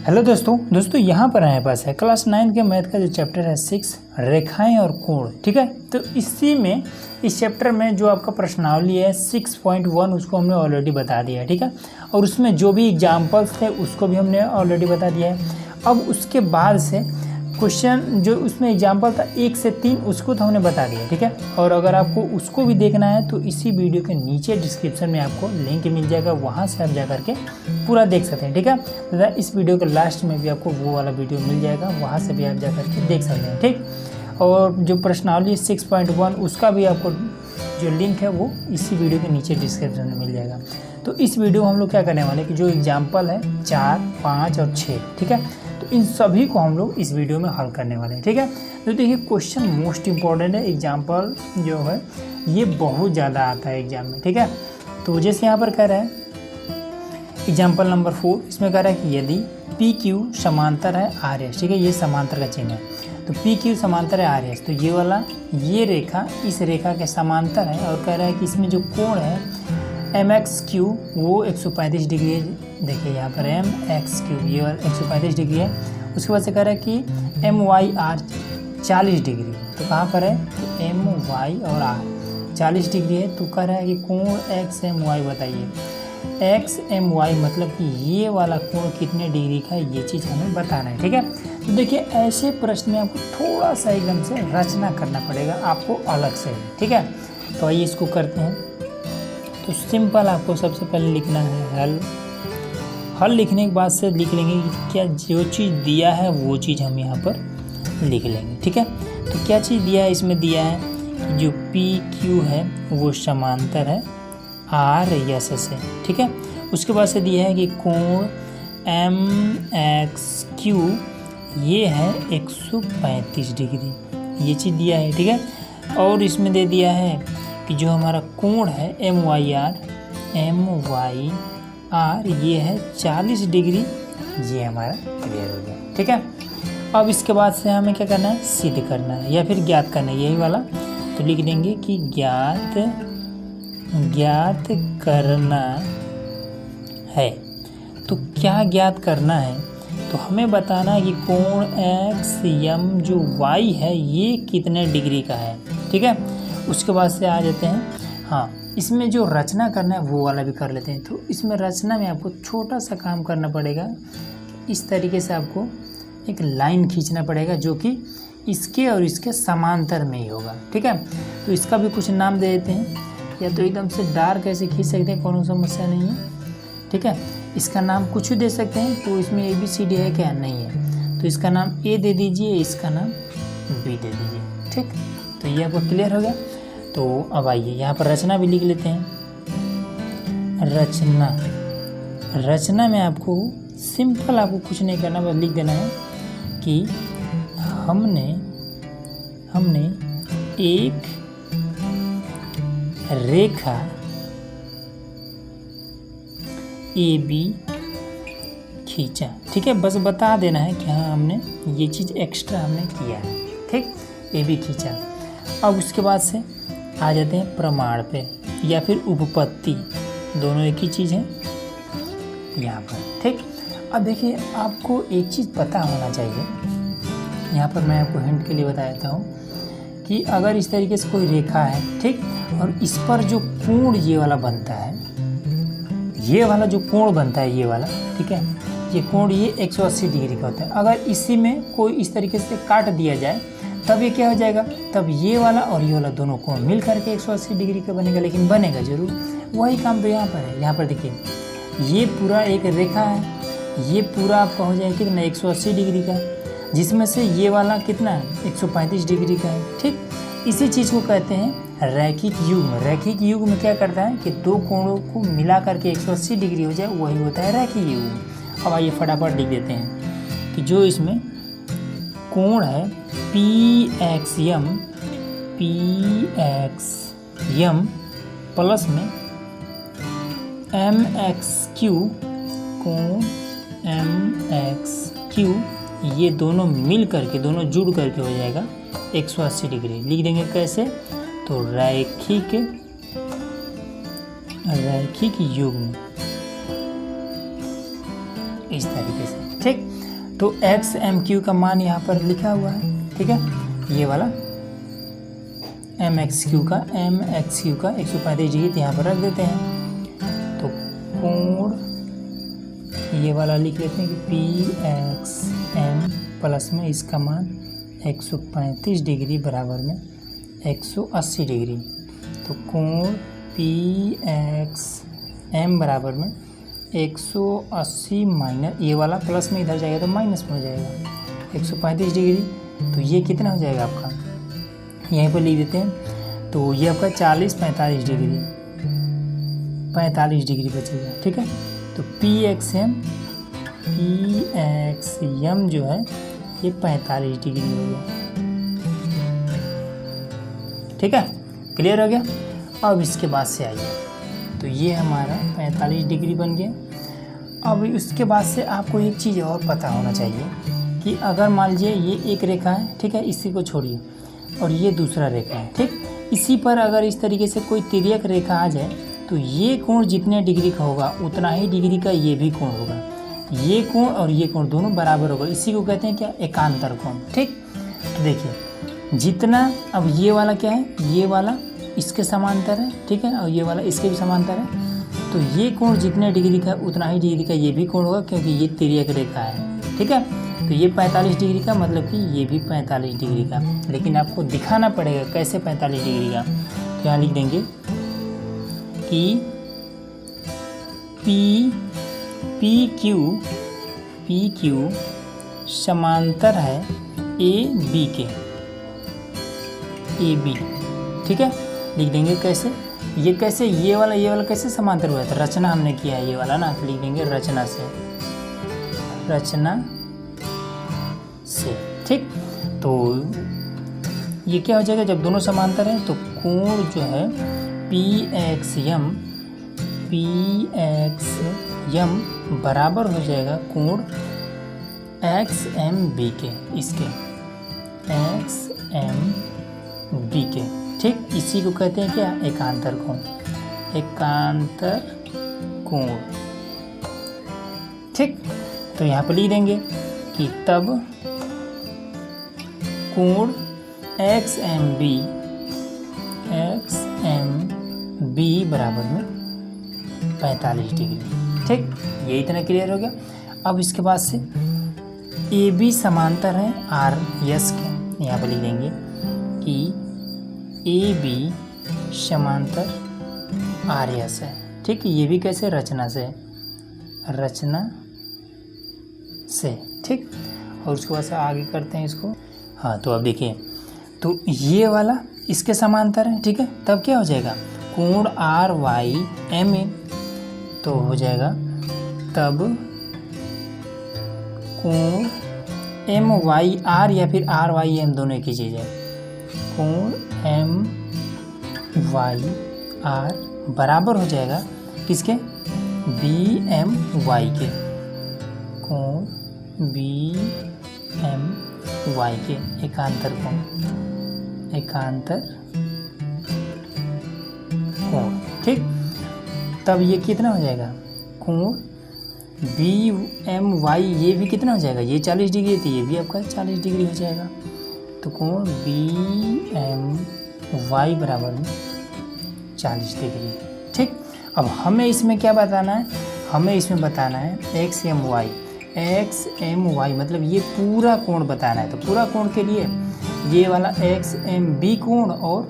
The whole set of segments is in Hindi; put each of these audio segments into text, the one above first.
हेलो दोस्तों यहाँ पर हमारे पास है क्लास 9 के मैथ का जो चैप्टर है 6 रेखाएं और कोण। ठीक है, तो इसी में इस चैप्टर में जो आपका प्रश्नावली है 6.1 उसको हमने ऑलरेडी बता दिया है। ठीक है, और उसमें जो भी एग्जाम्पल्स थे उसको भी हमने ऑलरेडी बता दिया है। अब उसके बाद से क्वेश्चन जो उसमें एग्जाम्पल था 1 से 3 उसको तो हमने बता दिया। ठीक है, और अगर आपको उसको भी देखना है तो इसी वीडियो के नीचे डिस्क्रिप्शन में आपको लिंक मिल जाएगा, वहाँ से आप जा करके पूरा देख सकते हैं। ठीक है, तथा इस वीडियो के लास्ट में भी आपको वो वाला वीडियो मिल जाएगा, वहाँ से भी आप जा करके देख सकते हैं। ठीक, और जो प्रश्नावली 6.1 उसका भी आपको जो लिंक है वो इसी वीडियो के नीचे डिस्क्रिप्शन में मिल जाएगा। तो इस वीडियो में हम लोग क्या करने वाले कि जो एग्जाम्पल है 4, 5 और 6, ठीक है, तो इन सभी को हम लोग इस वीडियो में हल करने वाले हैं। ठीक है, तो देखिए क्वेश्चन मोस्ट इम्पॉर्टेंट है, एग्जाम्पल जो है ये बहुत ज़्यादा आता है एग्जाम में। ठीक है, तो जैसे यहाँ पर कह रहा है एग्जाम्पल नंबर 4, इसमें कह रहा है कि यदि पी क्यू समांतर है आर एस, ठीक है, ये समांतर का चिन्ह है, तो पी क्यू समांतर है आर एस, तो ये वाला ये रेखा इस रेखा के समांतर है, और कह रहा है कि इसमें जो कोण है एम एक्स क्यू वो 135 डिग्री है। देखिए यहाँ पर एम एक्स क्यू ये वाला 135 डिग्री है। उसके बाद से कह रहा है कि एम वाई आर 40 डिग्री, तो कहाँ पर है तो एम वाई और आर 40 डिग्री है। तो कह रहा है कि कोण एक्स एम वाई बताइए। एक्स एम वाई मतलब कि ये वाला कोण कितने डिग्री का है, ये चीज़ हमें बताना है। ठीक है, तो देखिए ऐसे प्रश्न में आपको थोड़ा सा एकदम से रचना करना पड़ेगा आपको अलग से। ठीक है, तो आइए इसको करते हैं। तो सिंपल आपको सबसे पहले लिखना है हल लिखने के बाद से लिख लेंगे कि क्या जो चीज़ दिया है वो चीज़ हम यहाँ पर लिख लेंगे। ठीक है, तो क्या चीज़ दिया है, इसमें दिया है कि जो पी क्यू है वो समांतर है आर एस से। ठीक है, उसके बाद से दिया है कि कोण एम एक्स क्यू ये है 135 डिग्री, ये चीज़ दिया है। ठीक है, और इसमें दे दिया है कि जो हमारा कोण है एम वाई आर ये है 40 डिग्री, ये हमारा क्लियर हो गया। ठीक है, अब इसके बाद से हमें क्या करना है, सिद्ध करना है या फिर ज्ञात करना है, यही वाला। तो लिख देंगे कि ज्ञात करना है। तो क्या ज्ञात करना है, तो हमें बताना है कि कोण एक्स एम जो वाई है ये कितने डिग्री का है। ठीक है, उसके बाद से आ जाते हैं, हाँ इसमें जो रचना करना है वो वाला भी कर लेते हैं। तो इसमें रचना में आपको छोटा सा काम करना पड़ेगा, इस तरीके से आपको एक लाइन खींचना पड़ेगा जो कि इसके और इसके समांतर में ही होगा। ठीक है, तो इसका भी कुछ नाम दे देते हैं, या तो एकदम से डार्क ऐसे खींच सकते हैं, कोनो समस्या नहीं है। ठीक है, इसका नाम कुछ भी दे सकते हैं। तो इसमें ABCD है क्या, नहीं है, तो इसका नाम A दे दीजिए, इसका नाम B दे दीजिए। ठीक, तो ये आपको क्लियर हो गया। तो अब आइए यहाँ पर रचना भी लिख लेते हैं। रचना में आपको सिंपल आपको कुछ नहीं करना, बस लिख देना है कि हमने एक रेखा AB खींचा। ठीक है, बस बता देना है कि हाँ हमने ये चीज़ एक्स्ट्रा हमने किया है। ठीक, AB खींचा। अब उसके बाद से आ जाते हैं प्रमाण पे या फिर उपपत्ति, दोनों एक ही चीज़ है यहाँ पर। ठीक, अब देखिए आपको एक चीज़ पता होना चाहिए, यहाँ पर मैं आपको हिंट के लिए बता देता हूँ कि अगर इस तरीके से कोई रेखा है, ठीक, और इस पर जो कोण ये वाला बनता है, ये वाला जो कोण बनता है ये वाला, ठीक है, ये कोण ये 180 डिग्री का होता है। अगर इसी में कोई इस तरीके से काट दिया जाए तब ये क्या हो जाएगा, तब ये वाला और ये वाला दोनों कोण मिल करके 180 डिग्री का बनेगा, लेकिन बनेगा जरूर। वही काम तो यहाँ पर है। यहाँ पर देखिए ये पूरा एक रेखा है, ये पूरा आपका हो जाएगा कितना 180 डिग्री का, जिसमें से ये वाला कितना है 135 डिग्री का है। ठीक, इसी चीज़ को कहते हैं रैखिक युग्म। रैखिक युग्म में क्या करता है कि दो कोणों को मिला करके 180 डिग्री हो जाए, वही होता है रैखिक युग्म। अब आइए फटाफट लिख देते हैं कि जो इसमें कोण है PXM प्लस में MXQ, कोण MXQ ये दोनों मिल करके, दोनों जुड़ करके हो जाएगा 180 डिग्री। लिख देंगे कैसे, तो रैखिक युग्म, इस तरीके से। ठीक, तो एक्स एम क्यू का मान यहाँ पर लिखा हुआ है, ठीक है, ये वाला एम एक्स क्यू का 135 डिग्री यहाँ पर रख देते हैं। तो कोण ये वाला लिख लेते हैं कि पी एक्स एम प्लस में इसका मान 135 डिग्री बराबर में 180 डिग्री। तो कोण पी एक्स एम बराबर में 180 माइनस ये वाला प्लस में इधर जाएगा तो माइनस में हो जाएगा 135 डिग्री। तो ये कितना हो जाएगा आपका, यहीं पर लिख देते हैं। तो ये आपका 45 डिग्री बचेगा, ठीक है। तो पी एक्स एम जो है ये 45 डिग्री हो गया, ठीक है, क्लियर हो गया। अब इसके बाद से आइए, तो ये हमारा 45 डिग्री बन गया। अब उसके बाद से आपको एक चीज़ और पता होना चाहिए कि अगर मान लीजिए ये एक रेखा है, ठीक है, इसी को छोड़िए, और ये दूसरा रेखा है, ठीक, इसी पर अगर इस तरीके से कोई तिर्यक रेखा आ जाए तो ये कोण जितने डिग्री का होगा उतना ही डिग्री का ये भी कोण होगा। ये कोण और ये कोण दोनों बराबर होगा, इसी को कहते हैं क्या, एकांतर कोण, ठीक। तो देखिए जितना, अब ये वाला क्या है, ये वाला इसके समांतर है, ठीक है, और ये वाला इसके भी समांतर है। तो ये कोण जितने डिग्री का उतना ही डिग्री का ये भी कोण होगा, क्योंकि ये तिर्यक रेखा है, ठीक है। तो ये 45 डिग्री का मतलब कि ये भी 45 डिग्री का, लेकिन आपको दिखाना पड़ेगा कैसे 45 डिग्री का। तो यहाँ लिख देंगे कि पी क्यू समांतर है ए बी के, ए बी, ठीक है। लिख देंगे कैसे, ये कैसे, ये वाला कैसे समांतर हुआ था, रचना हमने किया है ये वाला ना, तो लिख देंगे रचना से, ठीक। तो ये क्या हो जाएगा, जब दोनों समांतर हैं तो कोण जो है पी एक्स एम बराबर हो जाएगा कोण एक्स एम बी के, इसके एक्स एम बी के, ठीक। इसी को कहते हैं क्या, एकांतर कोण, ठीक। तो यहाँ पर लिख देंगे कि तब कोण एक्स एम बी बराबर में 45 डिग्री, ठीक। ये इतना क्लियर हो गया। अब इसके बाद से ए बी समांतर है आर यस के, यहाँ पर लिख देंगे कि ए बी समांतर आर यस है, ठीक। ये भी कैसे, रचना से, ठीक। और उसके बाद से आगे करते हैं इसको। हाँ, तो अब देखिए, तो ये वाला इसके समांतर है, ठीक है। तब क्या हो जाएगा, कोण आर वाई एम ए, तो हो जाएगा तब कोण एम वाई आर या फिर आर वाई एम दोनों एक ही चीज़ है, कोण एम वाई आर बराबर हो जाएगा किसके, बी एम वाई के, कोण बी एम वाई के, एकांतर कोण, ठीक। तब ये कितना हो जाएगा, कोण बी एम वाई, ये भी कितना हो जाएगा, ये 40 डिग्री थी, ये भी आपका 40 डिग्री हो जाएगा। तो कोण बी एम वाई बराबर में 40 डिग्री, ठीक। अब हमें इसमें क्या बताना है, हमें इसमें बताना है एक्स एम वाई मतलब ये पूरा कोण बताना है। तो पूरा कोण के लिए ये वाला एक्स एम बी कोण और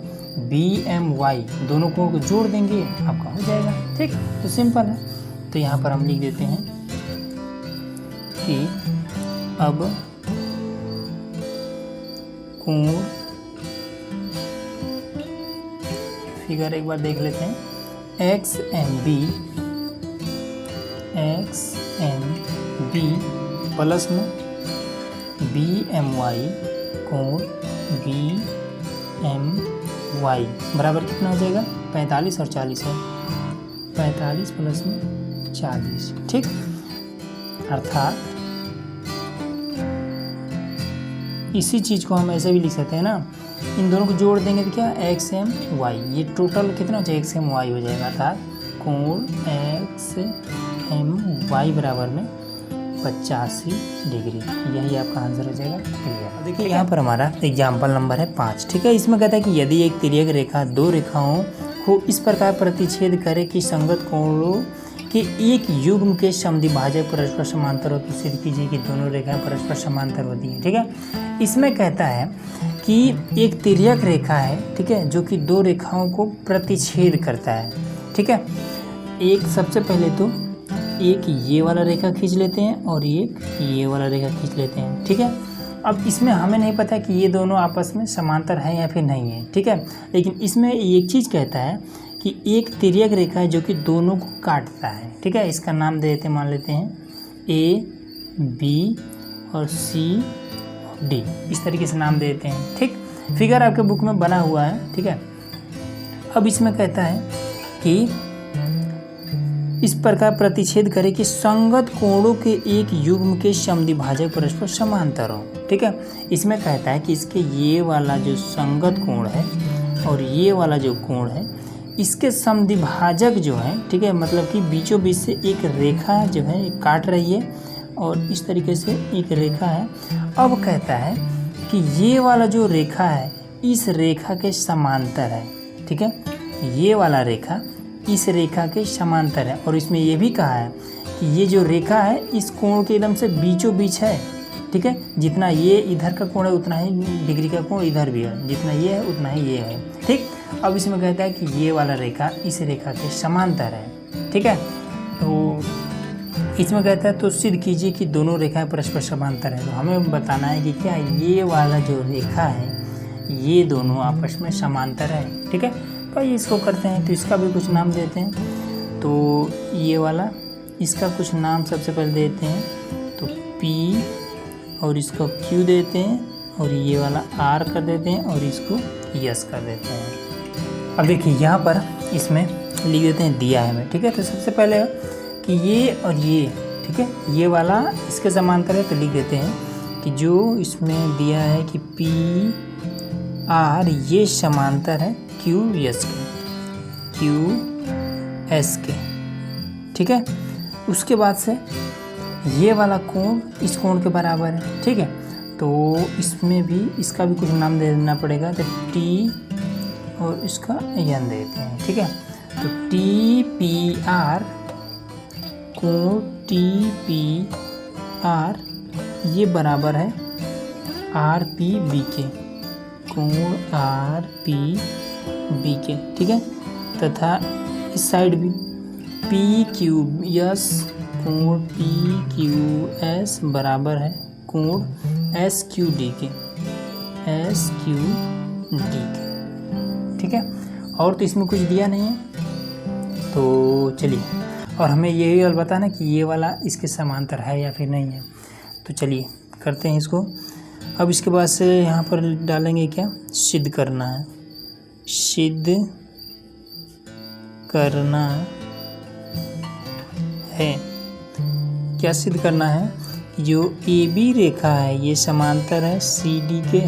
बी एम वाई दोनों कोण को जोड़ देंगे, आपका हो जाएगा, ठीक। तो सिंपल है। तो यहाँ पर हम लिख देते हैं कि अब कोण, फिगर एक बार देख लेते हैं, एक्स एम बी प्लस में बी एम वाई कोण बी एम वाई बराबर कितना हो जाएगा, 45 और 40 है, 45 प्लस में 40, ठीक। अर्थात इसी चीज़ को हम ऐसे भी लिख सकते हैं ना, इन दोनों को जोड़ देंगे तो क्या, एक्स एम वाई, ये टोटल कितना हो जाएगा, एक्स एम वाई हो जाएगा। अर्थात कोण एक्स एम वाई बराबर में 85 डिग्री। यही आपका आंसर हो जाएगा क्लियर। देखिए यहाँ पर हमारा एग्जाम्पल नंबर है 5, ठीक है। इसमें कहता है कि यदि एक तिर्यक रेखा दो रेखाओं को इस प्रकार प्रतिच्छेद करे कि संगत कोणों के एक युग्म के समद्विभाजक परस्पर समांतर हो, तो सिद्ध कीजिए कि दोनों रेखाएं परस्पर समांतर होती हैं, ठीक है। इसमें कहता है कि एक तिर्यक रेखा है, ठीक है, जो कि दो रेखाओं को प्रतिच्छेद करता है, ठीक है। एक सबसे पहले तो एक ये वाला रेखा खींच लेते हैं और एक ये वाला रेखा खींच लेते हैं, ठीक है। अब इसमें हमें नहीं पता कि ये दोनों आपस में समांतर हैं या फिर नहीं है, ठीक है। लेकिन इसमें एक चीज़ कहता है कि एक तिर्यक रेखा है जो कि दोनों को काटता है, ठीक है। इसका नाम दे देते हैं, मान लेते हैं ए, बी और सी और डी, इस तरीके से नाम दे देते हैं, ठीक। फिगर आपके बुक में बना हुआ है, ठीक है। अब इसमें कहता है कि इस प्रकार प्रतिच्छेद करे कि संगत कोणों के एक युग्म के समद्विभाजक परस्पर समांतर हो, ठीक है। इसमें कहता है कि इसके ये वाला जो संगत कोण है और ये वाला जो कोण है, इसके समद्विभाजक जो है, ठीक है, मतलब कि बीचों बीच से एक रेखा जो है काट रही है और इस तरीके से एक रेखा है। अब कहता है कि ये वाला जो रेखा है इस रेखा के समांतर है, ठीक है। ये वाला रेखा इस रेखा के समांतर है और इसमें ये भी कहा है कि ये जो रेखा है इस कोण के एकदम से बीचों बीच है, ठीक है। जितना ये इधर का कोण है उतना ही डिग्री का कोण इधर भी है, जितना ये है उतना ही ये है, ठीक। अब इसमें कहता है कि ये वाला रेखा इस रेखा के समांतर है, ठीक है। तो इसमें कहता है तो सिद्ध कीजिए कि दोनों रेखाएं परस्पर समांतर है। तो हमें बताना है कि क्या ये वाला जो रेखा है ये दोनों आपस में समांतर है, ठीक है। तो इसको करते हैं, तो इसका भी कुछ नाम देते हैं। तो ये वाला इसका कुछ नाम सबसे पहले देते हैं, तो P और इसको Q देते हैं और ये वाला R कर देते हैं और इसको S कर देते हैं। अब देखिए यहाँ पर इसमें लिख देते हैं, दिया है हमें, ठीक है। तो सबसे पहले कि ये और ये, ठीक है, ये वाला इसके समांतर है, तो लिख देते हैं कि जो इसमें दिया है कि PR ये समांतर है QS के, ठीक है। उसके बाद से ये वाला कोण इस कोण के बराबर है, ठीक है। तो इसमें भी इसका भी कुछ नाम दे देना पड़ेगा, तो T और इसका N देते हैं, ठीक है। तो TPR कोण TPR ये बराबर है RPB के, कोण RPB के, ठीक है। तथा इस साइड भी PQS कोण PQS बराबर है कोण SQD के, ठीक है। और तो इसमें कुछ दिया नहीं है, तो चलिए, और हमें यही वाला बताना कि ये वाला इसके समांतर है या फिर नहीं है। तो चलिए करते हैं इसको। अब इसके बाद से यहाँ पर डालेंगे क्या, सिद्ध करना है, सिद्ध करना है। क्या सिद्ध करना है, जो AB रेखा है ये समांतर है CD के।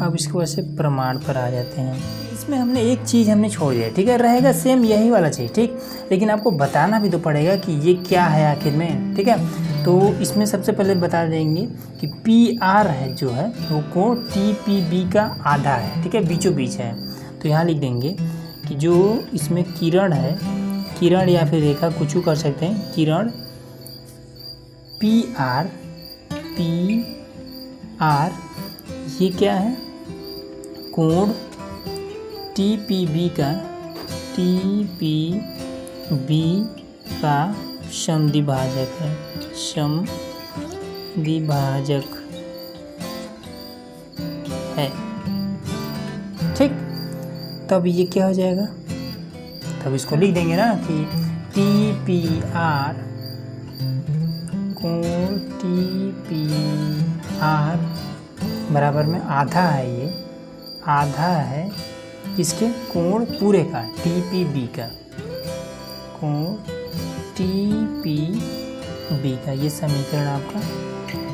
अब इसके बाद से प्रमाण पर आ जाते हैं। इसमें हमने एक चीज़ हमने छोड़ दिया, ठीक है, रहेगा सेम यही वाला चीज़, ठीक, लेकिन आपको बताना भी तो पड़ेगा कि ये क्या है आखिर में, ठीक है। तो इसमें सबसे पहले बता देंगे कि PR है जो है वो कोण TPB का आधा है, ठीक है, बीचों बीच है। तो यहाँ लिख देंगे कि जो इसमें किरण है, किरण या फिर रेखा कुछ कर सकते हैं, किरण PR ये क्या है, कोण TPB का समद्विभाजक है, समद्विभाजक है, ठीक। तब ये क्या हो जाएगा, तब इसको लिख देंगे ना कि TPR कोण TPR बराबर में आधा है, ये आधा है किसके, कोण पूरे का TPB का, कोण TPB का। ये समीकरण आपका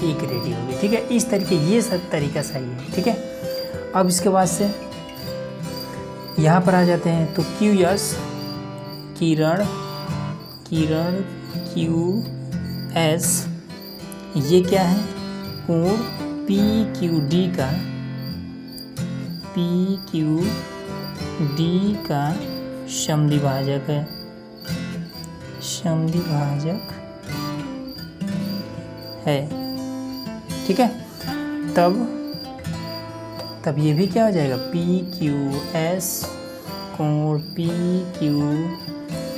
एक रेडी हो गया, ठीक है। इस तरीके ये सब तरीका सही है, ठीक है। अब इसके बाद से यहाँ पर आ जाते हैं, तो QS किरण QS ये क्या है, कोण पी क्यू डी का समद्विभाजक है, समद्विभाजक है, ठीक है। तब ये भी क्या हो जाएगा, पी क्यू एस, कोण पी क्यू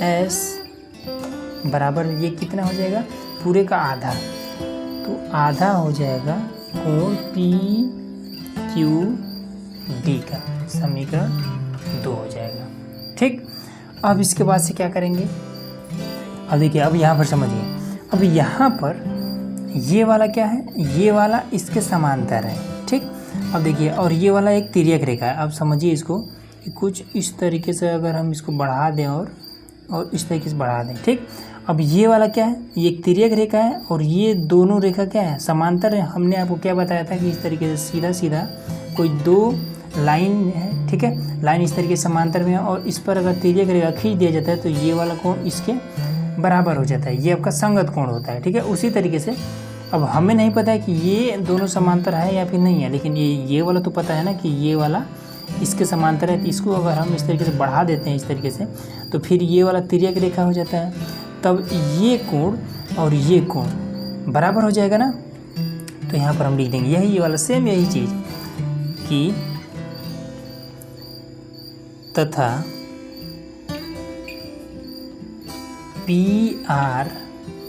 एस बराबर ये कितना हो जाएगा, पूरे का आधा, तो आधा हो जाएगा कोण पी क्यू डी का, समीकरण 2 हो जाएगा, ठीक। अब इसके बाद से क्या करेंगे, अब देखिए, अब यहाँ पर समझिए, अब यहाँ पर ये वाला क्या है, ये वाला इसके समांतर है, ठीक। अब देखिए, और ये वाला एक तिर्यक रेखा है। अब समझिए इसको कि कुछ इस तरीके से अगर हम इसको बढ़ा दें और इस तरीके से बढ़ा दें, ठीक। अब ये वाला क्या है, ये एक तिर्यक रेखा है और ये दोनों रेखा क्या है, समांतर है। हमने आपको क्या बताया था कि इस तरीके से सीधा सीधा कोई दो लाइन है, ठीक है, लाइन इस तरीके से समांतर में है और इस पर अगर तिर्यक रेखा खींच दिया जाता है तो ये वाला कोण इसके बराबर हो जाता है, ये आपका संगत कोण होता है, ठीक है। उसी तरीके से अब हमें नहीं पता है कि ये दोनों समांतर है या फिर नहीं है, लेकिन ये वाला तो पता है ना कि ये वाला इसके समांतर है, तो इसको अगर हम इस तरीके से बढ़ा देते हैं इस तरीके से, तो फिर ये वाला तिर्यक रेखा हो जाता है, तब ये कोण और ये कोण बराबर हो जाएगा ना। तो यहाँ पर हम लिख देंगे यही वाला सेम यही चीज़ कि तथा पी आर,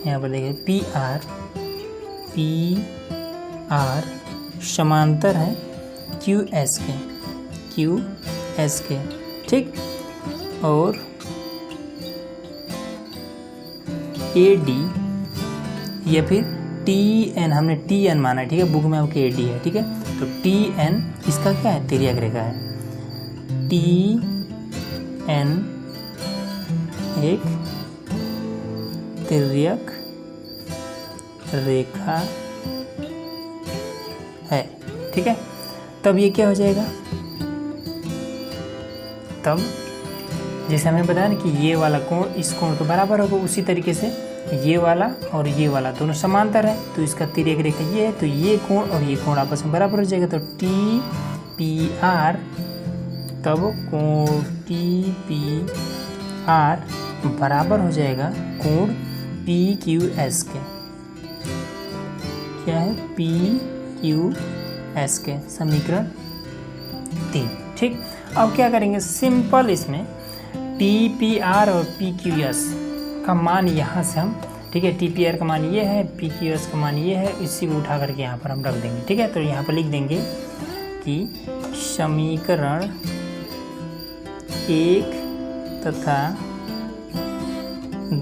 यहाँ पर देखिए पी आर समांतर है क्यू एस के, ठीक। और ए डी या फिर टी एन, हमने टी एन माना है, ठीक है, बुक में आपके ए डी है, ठीक है। तो टी एन इसका क्या है, तिर्यक रेखा है, टी एन एक तिर्यक रेखा है, ठीक है। तब ये क्या हो जाएगा, तब जैसे हमें बताया ना कि ये वाला कोण इस कोण के बराबर होगा, उसी तरीके से ये वाला और ये वाला दोनों समांतर है, तो इसका तिर्यक रेखा ये है, तो ये कोण और ये कोण आपस में बराबर हो जाएगा। तो टी पी आर, तब कोण टी पी आर बराबर हो जाएगा कोण पी क्यू एस के, क्या है, पी क्यू एस के, समीकरण 3, ठीक। अब क्या करेंगे, सिंपल इसमें टी पी आर और पी क्यू एस का मान यहाँ से हम, ठीक है, टी पी आर का मान ये है, पी क्यू एस का मान ये है, इसी को उठा करके यहाँ पर हम रख देंगे, ठीक है। तो यहाँ पर लिख देंगे कि समीकरण 1 तथा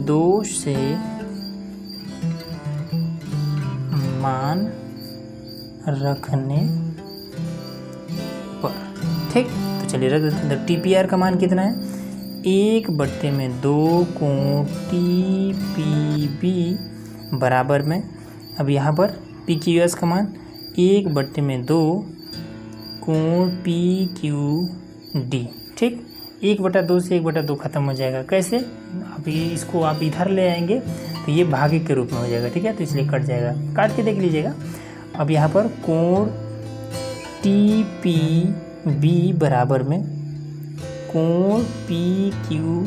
2 से मान रखने पर, ठीक। तो चलिए रख देते हैं। तो टी पी आर का मान कितना है, 1/2 कोण टी पी बी बराबर में, अब यहाँ पर पी क्यू एस का मान 1/2 कोण पी क्यू डी, ठीक। 1/2 से 1/2 खत्म हो जाएगा, कैसे, अभी इसको आप इधर ले आएंगे तो ये भागे के रूप में हो जाएगा, ठीक है, तो इसलिए कट जाएगा, काट के देख लीजिएगा। अब यहाँ पर कोण टी पी बी बराबर में कोण पी क्यू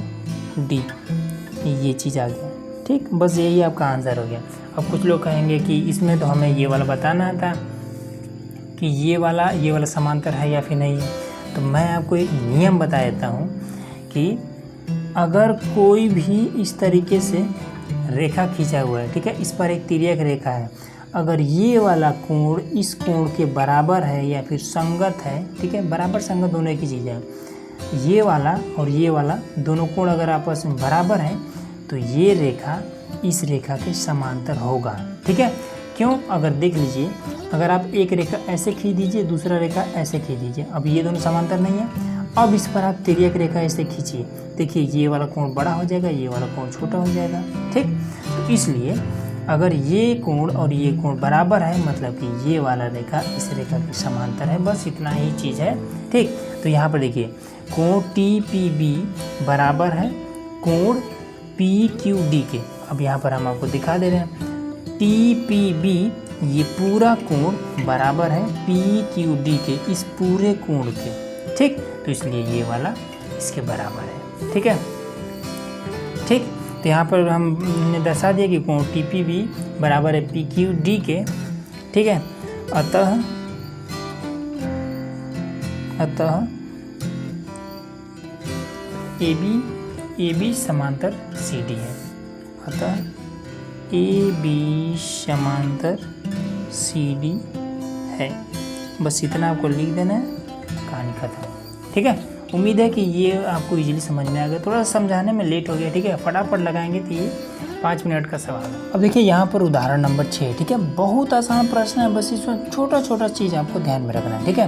डी, ये चीज़ आ गया, ठीक। बस यही आपका आंसर हो गया। अब कुछ लोग कहेंगे कि इसमें तो हमें ये वाला बताना था कि ये वाला समांतर है या फिर नहीं, तो मैं आपको एक नियम बता देता हूँ कि अगर कोई भी इस तरीके से रेखा खींचा हुआ है, ठीक है, इस पर एक तिर्यक रेखा है, अगर ये वाला कोण इस कोण के बराबर है या फिर संगत है, ठीक है, बराबर संगत दोनों एक ही चीज़ है, ये वाला और ये वाला दोनों कोण अगर आपस में बराबर है तो ये रेखा इस रेखा के समांतर होगा, ठीक है। क्यों, अगर देख लीजिए, अगर आप एक रेखा ऐसे खींच दीजिए, दूसरा रेखा ऐसे खींच दीजिए, अब ये दोनों समांतर नहीं है, अब इस पर आप तिर्यक रेखा ऐसे खींचिए, देखिए ये वाला कोण बड़ा हो जाएगा, ये वाला कोण छोटा हो जाएगा, ठीक। तो इसलिए अगर ये कोण और ये कोण बराबर है, मतलब कि ये वाला रेखा इस रेखा के समांतर है, बस इतना ही चीज़ है, ठीक। तो यहाँ पर देखिए कोण टी पी बी बराबर है कोण पी क्यू डी के। अब यहाँ पर हम आपको दिखा दे रहे हैं, TPB ये पूरा कोण बराबर है PQD के इस पूरे कोण के, ठीक। तो इसलिए ये वाला इसके बराबर है, ठीक है, ठीक। तो यहाँ पर हमने दर्शा दिया कि कोण TPB बराबर है PQD के, ठीक है। अतः AB समांतर CD है। अतः AB समांतर CD है। बस इतना आपको लिख देना है, कहानी खत्म, ठीक है। उम्मीद है कि ये आपको इजीली समझ में आ गया। थोड़ा सा समझाने में लेट हो गया, ठीक है। फटाफट लगाएंगे तो ये 5 मिनट का सवाल है। अब देखिए यहाँ पर उदाहरण नंबर 6, ठीक है। बहुत आसान प्रश्न है, बस इसमें छोटा छोटा चीज़ आपको ध्यान में रखना है, ठीक है।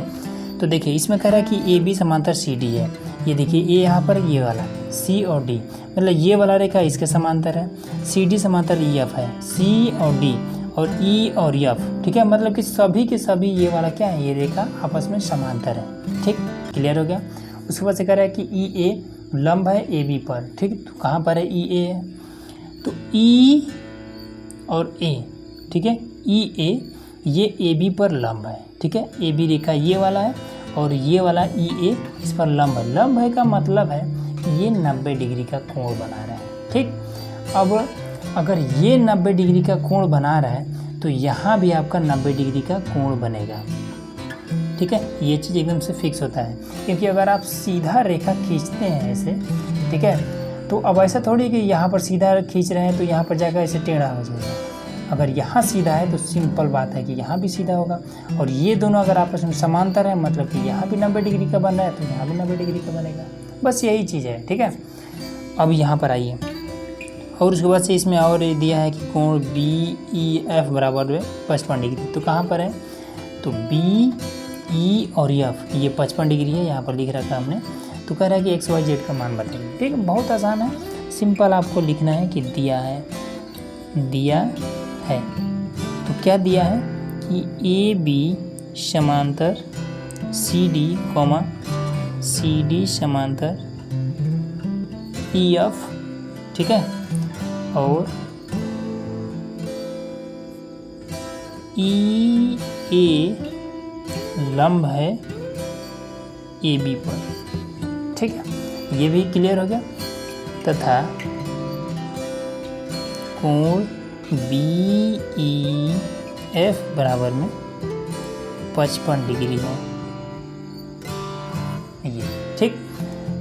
तो देखिए इसमें कह रहा है कि AB समांतर CD है। ये देखिए ए यहाँ पर ये वाला C और D, मतलब ये वाला रेखा इसके समांतर है। CD समांतर EF है, C और D और E और F, ठीक है। मतलब कि सभी के सभी ये वाला क्या है, ये रेखा आपस में समांतर है, ठीक। क्लियर हो गया। उसके बाद से कह रहा है कि EA लंब है AB पर, ठीक। तो कहाँ पर है EA है, तो E और A, ठीक है। EA ये AB पर लंब है, ठीक है। AB रेखा ये वाला है और ये वाला EA इस पर लंब है। लंब है का मतलब है कि ये 90 डिग्री का कोण बना रहा है, ठीक। अब अगर ये 90 डिग्री का कोण बना रहा है तो यहाँ भी आपका 90 डिग्री का कोण बनेगा, ठीक है। ये चीज़ एकदम से फिक्स होता है, क्योंकि अगर आप सीधा रेखा खींचते हैं ऐसे, ठीक है, तो अब ऐसा थोड़ी कि यहाँ पर सीधा खींच रहे हैं तो यहाँ पर जाकर ऐसे टेढ़ा हो जाएगा। अगर यहाँ सीधा है तो सिंपल बात है कि यहाँ भी सीधा होगा, और ये दोनों अगर आपस में समांतर है मतलब कि यहाँ भी 90 डिग्री का बन रहा है तो यहाँ भी 90 डिग्री का बनेगा। बस यही चीज़ है, ठीक है। अब यहाँ पर आइए, और उसके बाद से इसमें और दिया है कि कोण BEF बराबर है 55 डिग्री। तो कहाँ पर है, तो BE और F ये 55 डिग्री है, यहाँ पर लिख रखा है हमने। तो कह रहा है कि XYZ का मान बताइए, ठीक है। बहुत आसान है, सिंपल आपको लिखना है कि दिया है तो क्या दिया है कि AB समांतर CD, CD समांतर EF, ठीक है, और EA लंब है AB पर, ठीक है। ये भी क्लियर हो गया। तथा कोण BEF बराबर में 55 डिग्री है, ये, ठीक।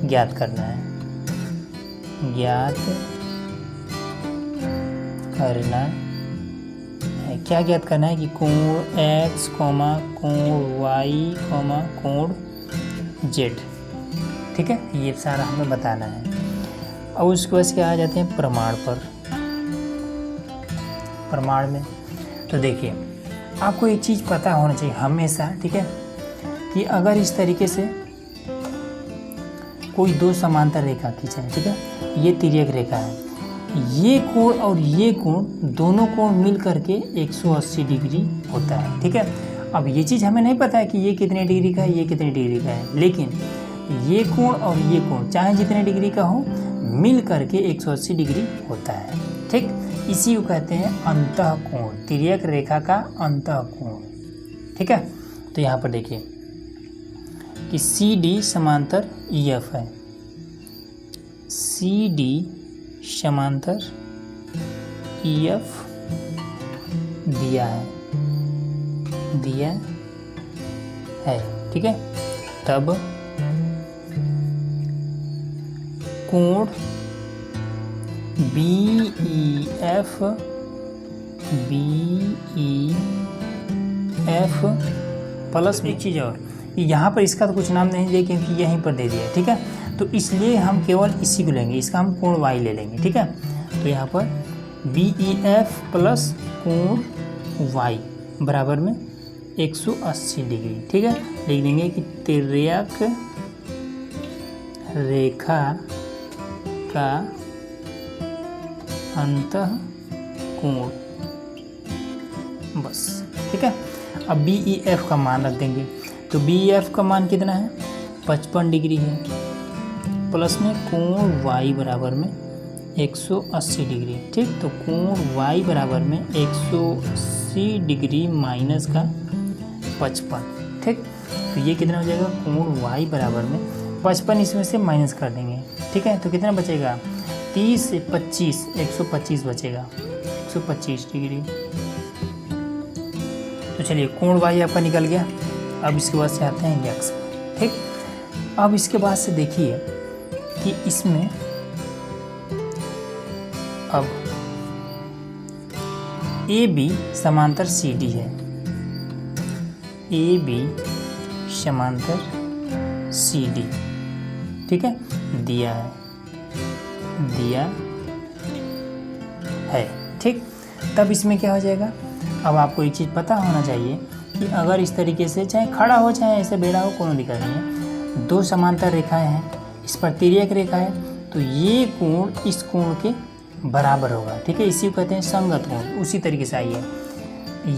ज्ञात करना है, क्या ज्ञात करना है कि कोण X, कोण Y, कोण Z, ठीक है। ये सारा हमें बताना है। अब उसके बाद क्या आ जाते हैं प्रमाण पर। प्रमाण में तो देखिए आपको एक चीज़ पता होना चाहिए हमेशा, ठीक है, कि अगर इस तरीके से कोई दो समांतर रेखा खींचे हैं, ठीक है, ये तिर्यक रेखा है, ये कोण और ये कोण दोनों कोण मिल करके 180 डिग्री होता है, ठीक है। अब ये चीज़ हमें नहीं पता है कि ये कितने डिग्री का है, ये कितने डिग्री का है, लेकिन ये कोण और ये कोण चाहे जितने डिग्री का हो मिल करके 180 डिग्री होता है, ठीक। इसी को कहते हैं अंतःकोण, तिर्यक रेखा का अंतःकोण, ठीक है। तो यहाँ पर देखिए कि CD समांतर EF है, CD समांतर EF दिया है, ठीक है। तब कोण BEF प्लस एक चीज़ और, यहाँ पर इसका तो कुछ नाम नहीं दिया क्योंकि यहीं पर दे दिया, ठीक है। तो इसलिए हम केवल इसी को लेंगे, इसका हम कोण Y ले लेंगे, ठीक है। तो यहाँ पर BEF प्लस कोण Y बराबर में 180 डिग्री, ठीक है। लिख देंगे कि तिर्यक रेखा का अंतःकोण, बस, ठीक है। अब BEF का मान रख देंगे, तो BEF का मान कितना है 55 डिग्री है, प्लस में कोण Y बराबर में 180 डिग्री। ठीक, तो कोण y बराबर में 180 डिग्री माइनस का 55। ठीक, तो ये कितना हो जाएगा, कोण y बराबर में 55 इसमें से माइनस कर देंगे। ठीक है, तो कितना बचेगा, 30 से 25, 125 बचेगा, 125 डिग्री। तो चलिए कोण y आपका निकल गया। अब इसके बाद से आते हैं x। ठीक, अब इसके बाद से देखिए कि इसमें अब AB समांतर CD है, AB समांतर CD। ठीक है, दिया है। ठीक, तब इसमें क्या हो जाएगा, अब आपको एक चीज़ पता होना चाहिए कि अगर इस तरीके से चाहे खड़ा हो चाहे ऐसे बेड़ा हो, कोई दिक्कत नहीं है, दो समांतर रेखाएं हैं, इस पर तिर्यक रेखा है, तो ये कोण इस कोण के बराबर होगा। ठीक है, इसी को कहते हैं संगत कोण। उसी तरीके से आइए,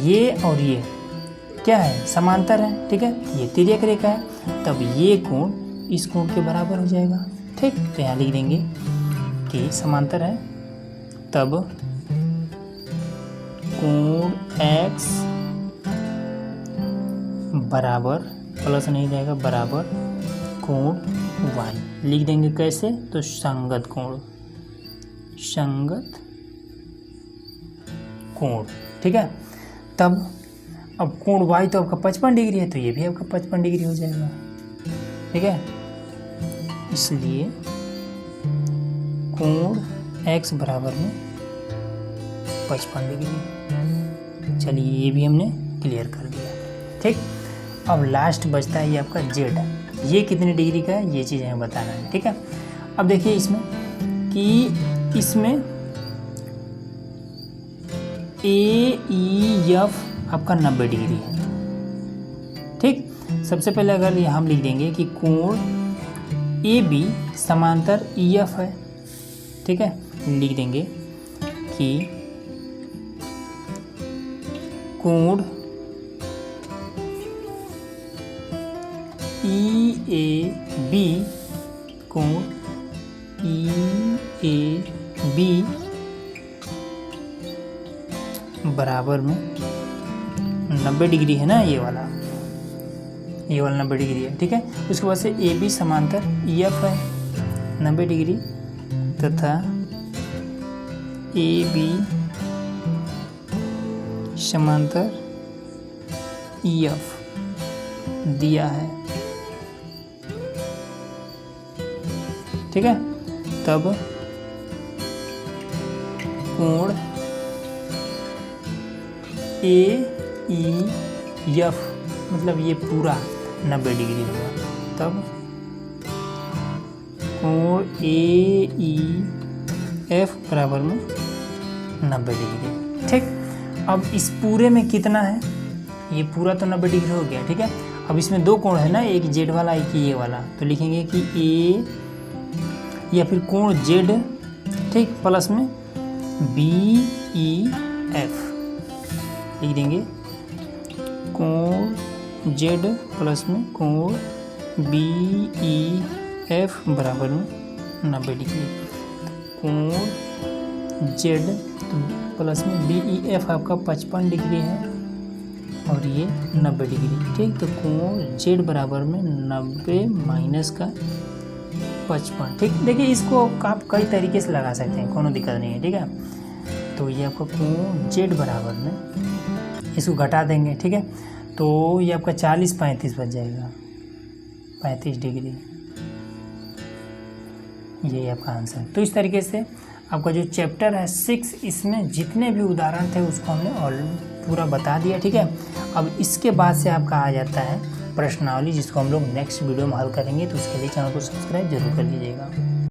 ये और ये क्या है, समांतर है। ठीक है, ये तिर्यक रेखा है, तब ये कोण इस कोण के बराबर हो जाएगा। ठीक, तो यहाँ लिख देंगे कि समांतर है, तब कोण x बराबर, प्लस नहीं जाएगा, बराबर कोण y। लिख देंगे कैसे, तो संगत कोण, संगत कोण। ठीक है, तब अब कोण y तो आपका 55 डिग्री है, तो ये भी आपका 55 डिग्री हो जाएगा। ठीक है, इसलिए कोण x बराबर में 55 डिग्री। चलिए ये भी हमने क्लियर कर दिया। ठीक, अब लास्ट बचता है ये आपका z, ये कितने डिग्री का है, ये चीज़ हमें बताना है। ठीक है, अब देखिए इसमें कि इसमें AEF आपका 90 डिग्री है। ठीक, सबसे पहले अगर हम लिख देंगे कि कोण AB समांतर EF है। ठीक है, लिख देंगे कि कोण EAB, कोण EAB बराबर में 90 डिग्री है ना, ये वाला 90 डिग्री है। ठीक है, उसके बाद से AB समांतर EF है 90 डिग्री, तथा AB समांतर EF दिया है। ठीक है, तब कोण AEF मतलब ये पूरा 90 डिग्री होगा, तब कोण AEF बराबर में 90 डिग्री। ठीक, अब इस पूरे में कितना है, ये पूरा तो 90 डिग्री हो गया। ठीक है, अब इसमें दो कोण है ना, एक जेड वाला एक ये वाला, तो लिखेंगे कि A या फिर कोण Z, ठीक, प्लस में BEF लिख देंगे, कोण Z प्लस में कोण BEF बराबर में 90 डिग्री। कोण Z प्लस में BEF आपका 55 डिग्री है और ये 90 डिग्री। ठीक, तो कोण Z बराबर में 90 माइनस का 55। ठीक, देखिए इसको आप कई तरीके से लगा सकते हैं, कोनो दिक्कत नहीं है। ठीक है, तो ये आपका कोण Z बराबर में, इसको घटा देंगे। ठीक है, तो ये आपका 40-35 बच जाएगा, 35 डिग्री, ये आपका आंसर। तो इस तरीके से आपका जो चैप्टर है 6, इसमें जितने भी उदाहरण थे उसको हमने ऑलरेडी पूरा बता दिया। ठीक है, अब इसके बाद से आपका आ जाता है प्रश्नावली, जिसको हम लोग नेक्स्ट वीडियो में हल करेंगे। तो उसके लिए चैनल को सब्सक्राइब जरूर कर लीजिएगा।